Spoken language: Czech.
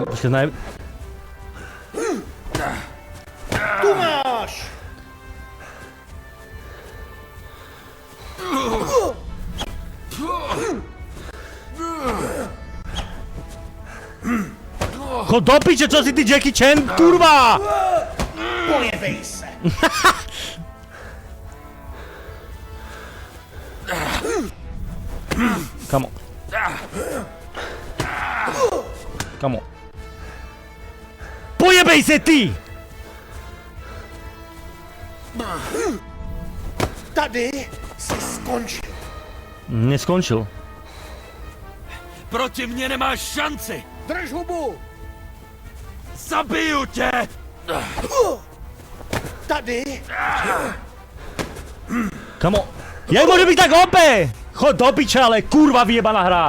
Počkej, Tu máš! Chod do piče, čo si ty Jackie Chan, kurva! Pojebej se! Kamo. Kamo. Pojebej se ty! Tady jsi skončil. Neskončil. Proti mně nemáš šanci! Drž hubu! Zabiju tě! Tady Kamo. Jak môže byť tak OP? Chod do piče, ale kurva vyjebaná hra.